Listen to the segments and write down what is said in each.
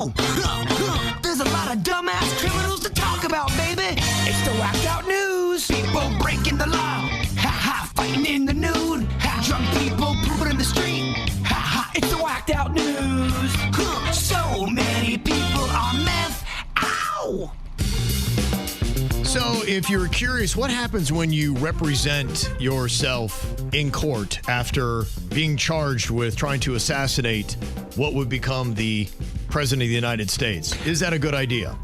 So, there's a lot of dumbass criminals to talk about, baby. It's the whacked out news. People breaking the law. Ha-ha, fighting in the nude. Ha, drunk people pooping in the street. Ha-ha, it's the whacked out news. So many people on meth. Ow! So, if you're curious, what happens when you represent yourself in court after being charged with trying to assassinate what would become the President of the United States? Is that a good idea?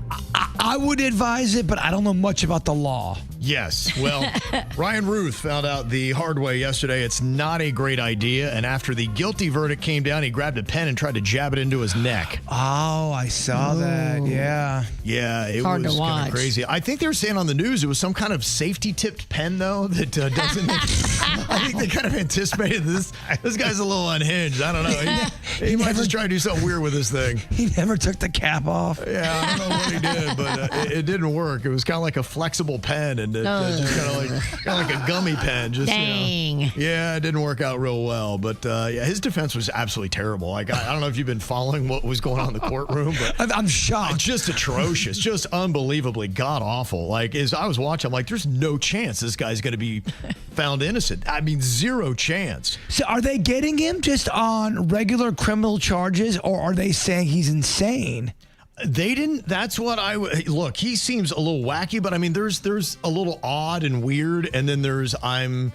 I would advise it, but I don't know much about the law. Yes. Well, Ryan Ruth found out the hard way yesterday. It's not a great idea. And after the guilty verdict came down, he grabbed a pen and tried to jab it into his neck. Oh, I saw that. Yeah. Yeah, it Hard to was kind watch. of crazy. I think they were saying on the news it was some kind of safety-tipped pen, though, that doesn't... I think they kind of anticipated this. This guy's a little unhinged. I don't know. He might just try to do something weird with this thing. He never took the cap off. Yeah, I don't know what he did, but it didn't work. It was kind of like a flexible pen, and it just kind of like a gummy pen. Just, Dang. Yeah, it didn't work out real well. But yeah, his defense was absolutely terrible. Like I don't know if you've been following what was going on in the courtroom, but I'm shocked. just atrocious, just unbelievably god awful. Like as I was watching, I'm like, there's no chance this guy's going to be found innocent. I mean, zero chance. So are they getting him just on regular criminal charges, or are they saying he's insane? They didn't. That's what look. He seems a little wacky, but I mean, there's a little odd and weird, and then there's I'm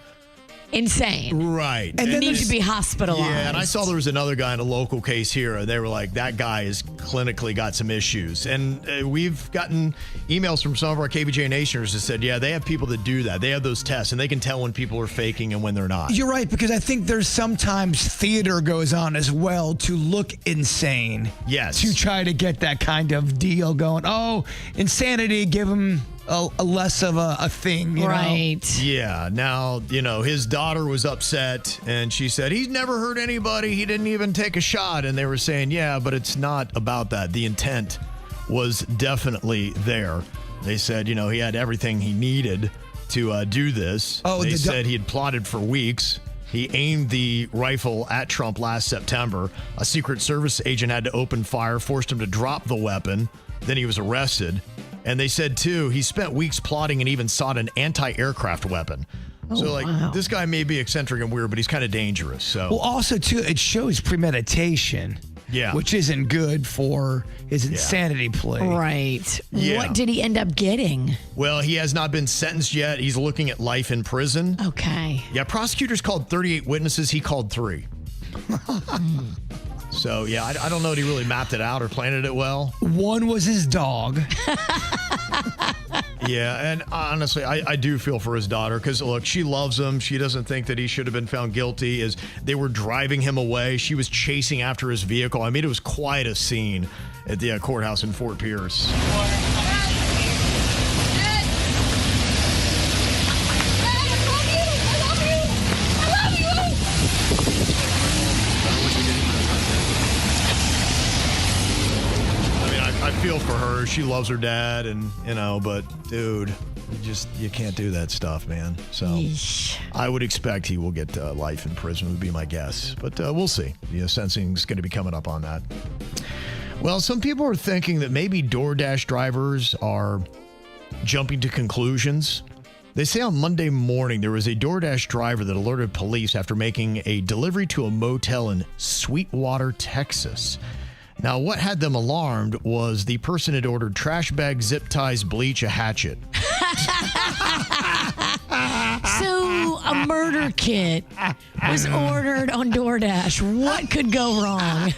insane. right, And then need to be hospitalized. Yeah, and I saw there was another guy in a local case here, and they were like, that guy is clinically got some issues. And we've gotten emails from some of our KBJ Nationers that said, yeah, they have people that do that. They have those tests, and they can tell when people are faking and when they're not. You're right, because I think there's sometimes theater goes on as well to look insane. Yes. To try to get that kind of deal going. Oh, insanity, give him a less of a thing, you right. know? Yeah. Now, his daughter was upset, and she said, he's never hurt anybody. He didn't even take a shot. And they were saying, yeah, but it's not about that. The intent was definitely there. They said, he had everything he needed to do this. Oh, they said he had plotted for weeks. He aimed the rifle at Trump last September. A Secret Service agent had to open fire, forced him to drop the weapon. Then he was arrested. And they said, too, he spent weeks plotting and even sought an anti-aircraft weapon. Wow. This guy may be eccentric and weird, but he's kind of dangerous. So, Well, also, too, it shows premeditation. Yeah. Which isn't good for his insanity plea. Right. Yeah. What did he end up getting? Well, he has not been sentenced yet. He's looking at life in prison. Okay. Yeah, prosecutors called 38 witnesses. He called 3. So, yeah, I don't know if he really mapped it out or planned it well. One was his dog. Yeah, and honestly, I do feel for his daughter because, look, she loves him. She doesn't think that he should have been found guilty. As they were driving him away, she was chasing after his vehicle. I mean, it was quite a scene at the courthouse in Fort Pierce. I feel for her. She loves her dad, and but dude, you can't do that stuff, man. So Yeesh. I would expect he will get life in prison, would be my guess. But we'll see. Sentencing's going to be coming up on that. Well, some people are thinking that maybe DoorDash drivers are jumping to conclusions. They say on Monday morning there was a DoorDash driver that alerted police after making a delivery to a motel in Sweetwater, Texas. Now, what had them alarmed was the person had ordered trash bag, zip ties, bleach, a hatchet. So a murder kit was ordered on DoorDash. What could go wrong?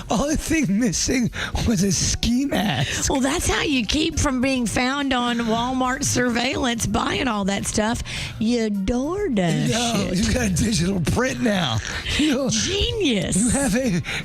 Only thing missing was a ski mask. Well, that's how you keep from being found on Walmart surveillance buying all that stuff. You DoorDash No, it. you got a digital print now. Genius. You have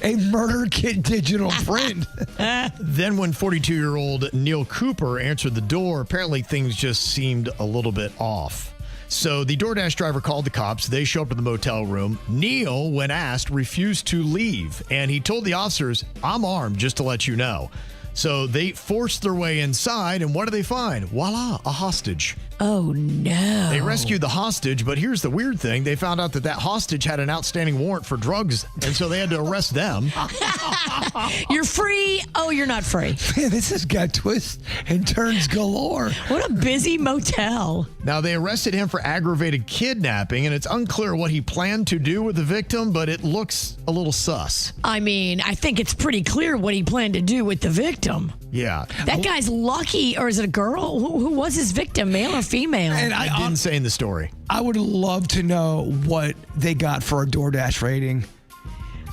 a murder kit digital print. Then when 42-year-old Neil Cooper answered the door, apparently things just seemed a little bit off. So the DoorDash driver called the cops. They show up to the motel room. Neil, when asked, refused to leave. And he told the officers, I'm armed, just to let you know. So they forced their way inside, and what do they find? Voila, a hostage. Oh, no. They rescued the hostage, but here's the weird thing. They found out that hostage had an outstanding warrant for drugs, and so they had to arrest them. You're free. Oh, you're not free. Man, this has got twists and turns galore. What a busy motel. Now, they arrested him for aggravated kidnapping, and it's unclear what he planned to do with the victim, but it looks a little sus. I mean, I think it's pretty clear what he planned to do with the victim. Yeah. That guy's lucky, or is it a girl? Who was his victim, male or female? And I didn't say in the story. I would love to know what they got for a DoorDash rating.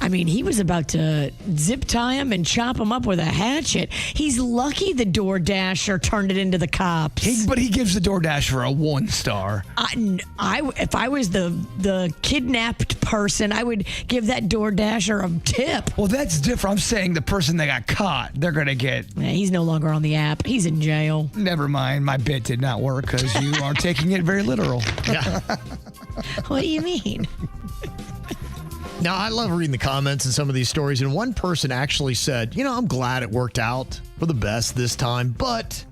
I mean, he was about to zip tie him and chop him up with a hatchet. He's lucky the DoorDasher turned it into the cops. But he gives the DoorDasher a 1 star. If I was the kidnapped person, I would give that DoorDasher a tip. Well, that's different. I'm saying the person that got caught, they're going to get... Yeah, he's no longer on the app. He's in jail. Never mind. My bit did not work because you are taking it very literal. Yeah. What do you mean? Now, I love reading the comments in some of these stories, and one person actually said, I'm glad it worked out for the best this time, but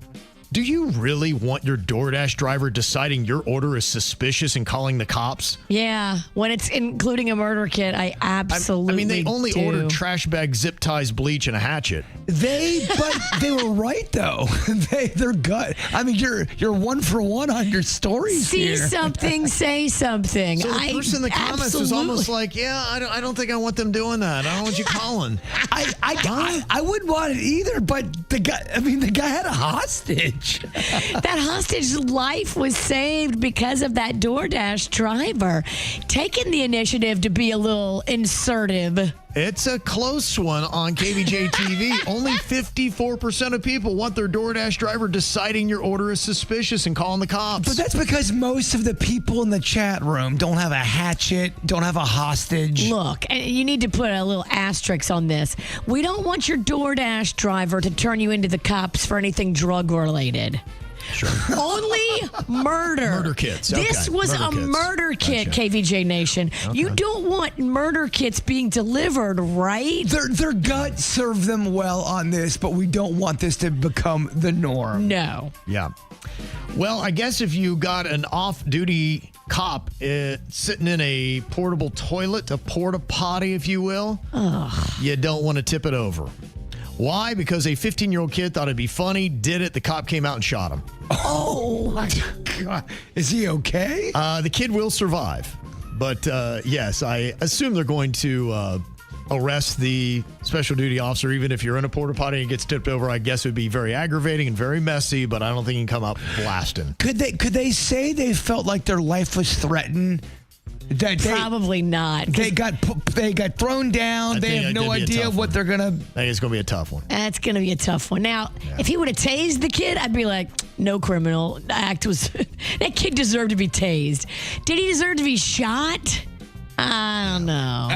do you really want your DoorDash driver deciding your order is suspicious and calling the cops? Yeah, when it's including a murder kit, I absolutely they only do. ordered trash bag, zip ties, bleach, and a hatchet. But they were right though. They're gut. I mean, you're 1 for 1 on your stories. See here. something, say something. So the person in the comments was almost like, I don't think I want them doing that. I don't want you calling. I wouldn't want it either, but the guy had a hostage. That hostage's life was saved because of that DoorDash driver taking the initiative to be a little insertive. It's a close one on KVJ TV. Only 54% of people want their DoorDash driver deciding your order is suspicious and calling the cops. But that's because most of the people in the chat room don't have a hatchet, don't have a hostage. Look, and you need to put a little asterisk on this. We don't want your DoorDash driver to turn you into the cops for anything drug related. Sure. Only murder. Murder kits. This Okay. was Murder a kits. murder kit, Gotcha. KVJ Nation. Okay. You don't want murder kits being delivered, right? Their gut served them well on this, but we don't want this to become the norm. No. Yeah. Well, I guess if you got an off-duty cop sitting in a portable toilet, a porta potty, if you will, you don't want to tip it over. Why? Because a 15-year-old kid thought it'd be funny, did it, the cop came out and shot him. Oh, my God. Is he okay? The kid will survive. But, yes, I assume they're going to arrest the special duty officer, even if you're in a porta potty and it gets tipped over. I guess it would be very aggravating and very messy, but I don't think you can come out blasting. Could they say they felt like their life was threatened? Probably not. They got thrown down. They have no idea what they're gonna. I think it's gonna be a tough one. That's going to be a tough one. Now, if he would have tased the kid, I'd be like, no criminal act was... that kid deserved to be tased. Did he deserve to be shot? I don't know.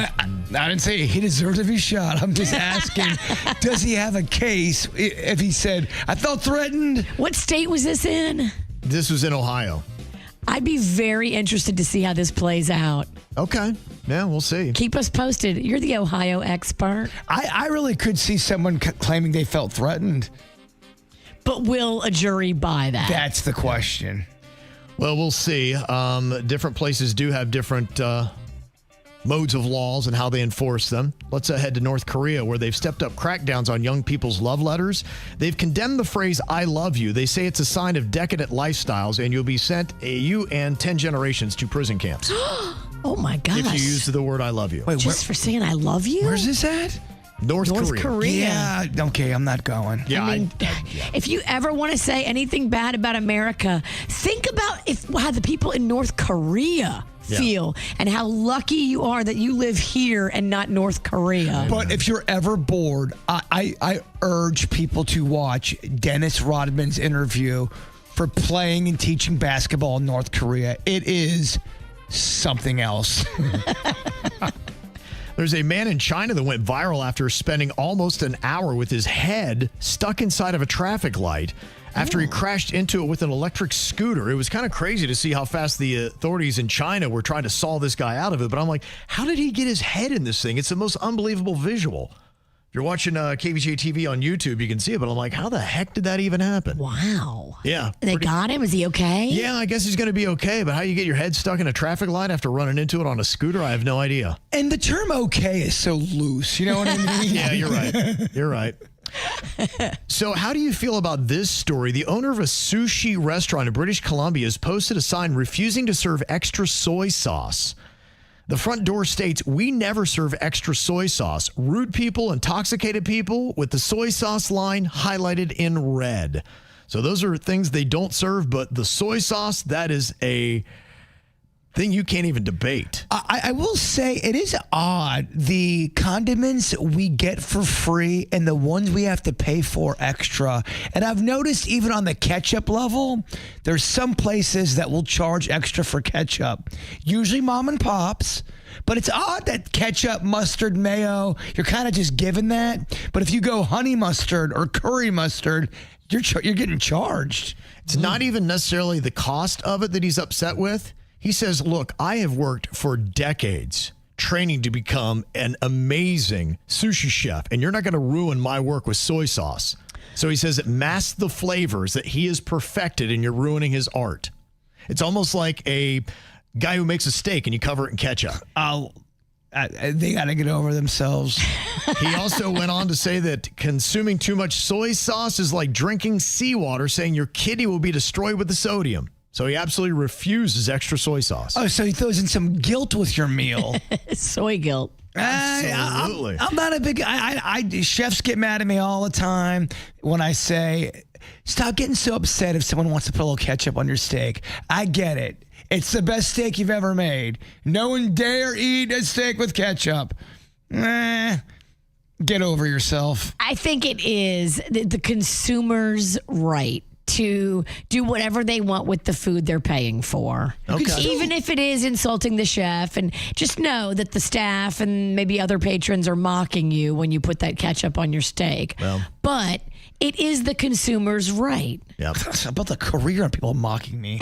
I didn't say he deserved to be shot. I'm just asking, does he have a case if he said, I felt threatened? What state was this in? This was in Ohio. I'd be very interested to see how this plays out. Okay. Yeah, we'll see. Keep us posted. You're the Ohio expert. I really could see someone claiming they felt threatened. But will a jury buy that? That's the question. Well, we'll see. Different places do have different modes of laws and how they enforce them. Let's head to North Korea, where they've stepped up crackdowns on young people's love letters. They've condemned the phrase, I love you. They say it's a sign of decadent lifestyles, and you'll be sent, you and 10 generations, to prison camps. Oh, my gosh. If you use the word, I love you. Wait, Just for saying I love you? where's this at? North North Korea. Yeah, okay, I'm not going. Yeah, I mean, if you ever want to say anything bad about America, think about how the people in North Korea feel and how lucky you are that you live here and not North Korea. But if you're ever bored, I urge people to watch Dennis Rodman's interview for playing and teaching basketball in North Korea. It is something else. There's a man in China that went viral after spending almost an hour with his head stuck inside of a traffic light after he crashed into it with an electric scooter. It was kind of crazy to see how fast the authorities in China were trying to saw this guy out of it. But I'm like, how did he get his head in this thing? It's the most unbelievable visual. If you're watching KVJ TV on YouTube, you can see it, but I'm like, how the heck did that even happen? Wow. Yeah. They got him? Is he okay? Yeah, I guess he's going to be okay, but how you get your head stuck in a traffic light after running into it on a scooter, I have no idea. And the term okay is so loose. You know what I mean? Yeah, you're right. You're right. So how do you feel about this story? The owner of a sushi restaurant in British Columbia has posted a sign refusing to serve extra soy sauce. The front door states, "We never serve extra soy sauce. Rude people, intoxicated people," with the soy sauce line highlighted in red. So those are things they don't serve, but the soy sauce, that is a thing you can't even debate. I will say it is odd. The condiments we get for free and the ones we have to pay for extra. And I've noticed even on the ketchup level, there's some places that will charge extra for ketchup. Usually mom and pops. But it's odd that ketchup, mustard, mayo, you're kind of just given that. But if you go honey mustard or curry mustard, you're getting charged. It's not even necessarily the cost of it that he's upset with. He says, look, I have worked for decades training to become an amazing sushi chef, and you're not going to ruin my work with soy sauce. So he says it masks the flavors that he has perfected, and you're ruining his art. It's almost like a guy who makes a steak and you cover it in ketchup. They got to get over themselves. He also went on to say that consuming too much soy sauce is like drinking seawater, saying your kidney will be destroyed with the sodium. So he absolutely refuses extra soy sauce. Oh, so he throws in some guilt with your meal. Soy guilt. Absolutely. I'm not a big. Chefs get mad at me all the time when I say, "Stop getting so upset if someone wants to put a little ketchup on your steak." I get it. It's the best steak you've ever made. No one dare eat a steak with ketchup. Get over yourself. I think it is the consumer's right to do whatever they want with the food they're paying for. Okay. Even if it is insulting the chef, and just know that the staff and maybe other patrons are mocking you when you put that ketchup on your steak. Well. But it is the consumer's right. Yep. About the career of people mocking me.